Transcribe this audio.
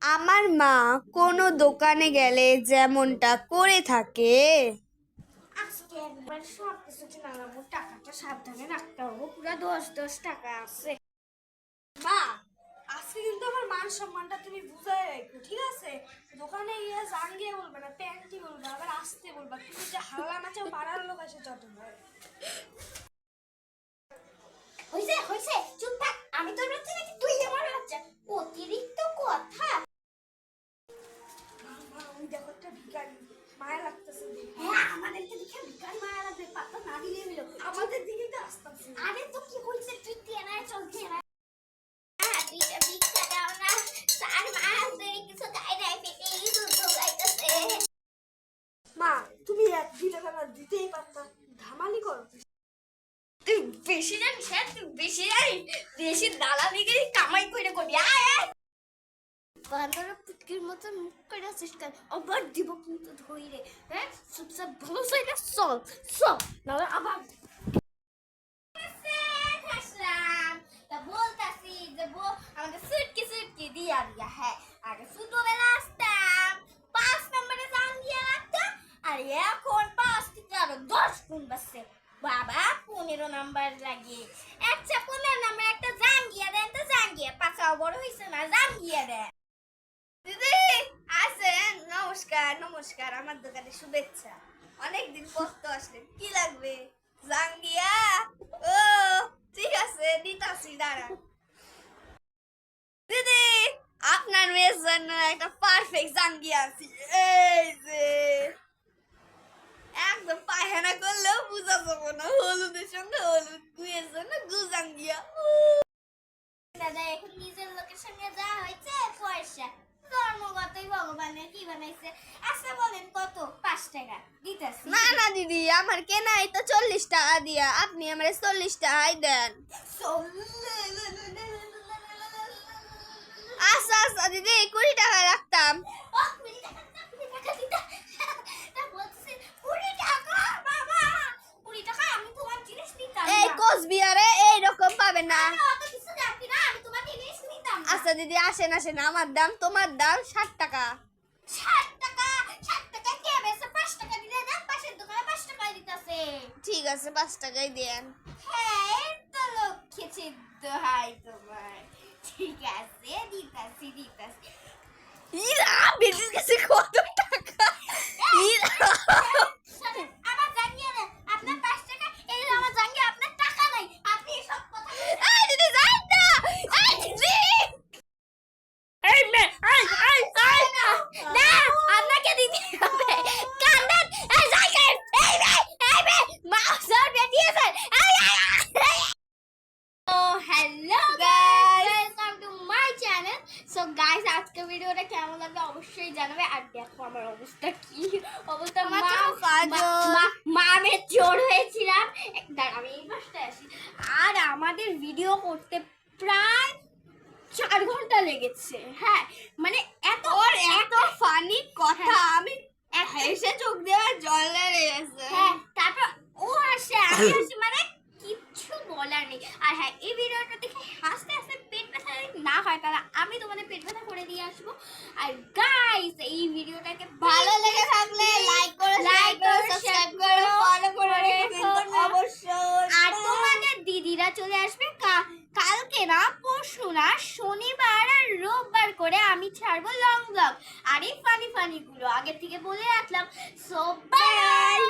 আমার মা কোনো দোকানে গেলে যেমনটা করে থাকে। আজকে একবার সব কিছু কিনে আনবো, টাকাটা সাবধানে রাখতে হবে, পুরো 10 টাকা আছে। মা, আজকে কিন্তু আমার মান সম্মানটা তুমি বুঝাই রাখো, ঠিক আছে? দোকানে গিয়ে জাঙ্গিয়ে বলবে না, প্যান্টি বলবে, আবার আসতে বলবা। তুমি যে হাল্লা মাচাও পাড়ার লোক এসে যত হয়। হইছে হইছে, চুপ থাক। আমি তোর বাচ্চা নাকি তুই আমার বাচ্চা? অতিরিক্ত কথা। মা, ওই দেখো একটা ভিখারি, মায়া লাগতেছে। হ্যাঁ, আমাদেরকে দেখে ভিখারি মায়া লাগবে, পাত্তা না দিলে হলো। আমাদের দিকে তো আসতেছে। আরে তো কি হইছে, তুই তেনায় চল তেনায়। দুইটা ভিক্ষা দাও না, 4 মাস ধরে কিছু খাই নাই, পেটে দুধ গাইতেছে। মা, তুমি 1-2 টাকা না দিতেই পারতা, ধামালি করো। তুই বেশি জানিস, হ্যাঁ তুই বেশি জানিস, বেশি দালালি করে কামাই করে করবি। আয় আয়, বান্দরের পুটকির মতো মুখ করে আছিস কেন? আবার দিব কিন্তু ধইরে। হ্যাঁ, চুপচাপ ভালো সাইডে চল চল, নাহলে আবার হাসলাম। তা বলতাছি যে আমাদের সুটকি সুটকি দিয়া দিয়া। হ্যাঁ, আগে ছোটবেলা আসতাম 5 নম্বরে জান দিয়া রাখতাম, আর এখন 5 থেকে আরো 10 গুণ বাড়ছে। বাবা 15 নাম্বার লাগে। আচ্ছা 15 নাম্বার একটা জাঙ্গিয়া দেন তো, জাঙ্গিয়া পাছাও বড় হইছে না, জাঙ্গিয়া দেন। দিদি আসেন, নমস্কার নমস্কার, আমার দোকানে শুভেচ্ছা। অনেকদিন পর তো আসলেন, কি লাগবে? জাঙ্গিয়া? ও ঠিক আছে, দিতাছি, দাঁড়ান। দিদি, আপনার মেয়ের জন্য একটা পারফেক্ট জাঙ্গিয়া আছে, এই যে। একদম পায়খানা করলেও বুঝা যাবো না, হলুদের সঙ্গে হলুদ, গুয়ের জন্য গু জাঙ্গিয়া। দাদা এখন নিজের লোকের সঙ্গে যা হয়েছে পয়সা জন্মগতই ভগবানের কি বানাইছে। আচ্ছা বলেন কত? 5 টাকা দিতেছি। না না দিদি, আমার কেনাই তো 40 টাকা দিয়া, আপনি আমার 40 টাকাই দেন। আচ্ছা আচ্ছা দিদি, 20 টাকা রাখতাম। ও, 20 টাকা, 20 টাকা দিতে। তা বলছে 20 টাকা, বাবা 20 টাকা আমি তোমার জিনিস নিতাম এই না। কোচবিহারে এইরকম পাবে না। আমি অত কিছু দেখি না, আমি তোমার জিনিস নিতাম না। আচ্ছা দিদি, আসেন আসেন, আমার দাম তোমার দাম 60 টাকা। 60 টাকা? 60 টাকা কে বেছে? 5 টাকা দিলে না, পাশের দোকানে 5 টাকায় দিতেছে। ঠিক আছে, 5 টাকাই দেন। হ্যাঁ, এই তো লক্ষ্মী ছিদ্র হয় তোমার। ঠিক আছে, দিতাছি দিতাছি। ইরা, বেটির কাছে কত টাকা! ইরা, শোনেন, আমার জাঙ্গিয়া দেন। আপনার 5 টাকা, এই যে আমার জাঙ্গিয়া, আপনার টাকা নাই। আপনি এসব কথা বলছেন। এই দিদি যাই না, এই দিদি। এই মে, এই না, না, আপনাকে দিতে হবে। কান্দেন, এই জায়গায়, এই মে, মা সর বেরিয়েছে। Hello guys, welcome to my channel. So guys, আজকে ভিডিওটা কেমন লাগবে অবশ্যই জানাবে। আর দেখো আমার অবস্থা কি অবস্থা, আমার তো কাজল। আমি চোর হয়েছিলাম। দাঁড়া, আমি এই পাশটায় আসি। আর আমাদের ভিডিও করতে প্রায় 4 ঘন্টা লেগেছে। হ্যাঁ, মানে এত ওর এত ফানি কথা, হ্যাঁ। আমি হেসে চোখ দিয়ে জলে গেছে। হ্যাঁ, তারপর ও আসে, আমি আসি, মানে কিচ্ছু বলার নেই। আর হ্যাঁ, এই ভিডিওটা দেখে হাসতে হাসতে পেট ব্যথা না হয় তাহলে আমি তোমাদের পেট ব্যথা করে দিয়ে আসবো। আর গাইস, এই ভিডিওটাকে ভালো লেগে থাকলে লাইক করো, শেয়ার করো, সাবস্ক্রাইব করো, ফলো করো কিন্তু অবশ্যই। আর তোমাদের দিদিরা চলে আসবে কালকে না, পরশু না, শনিবার আর রোববার করে আমি ছাড়বো লং ব্লগ। আর এই ফানি ফানি গুলো আগে থেকে বলে রাখলাম। So by.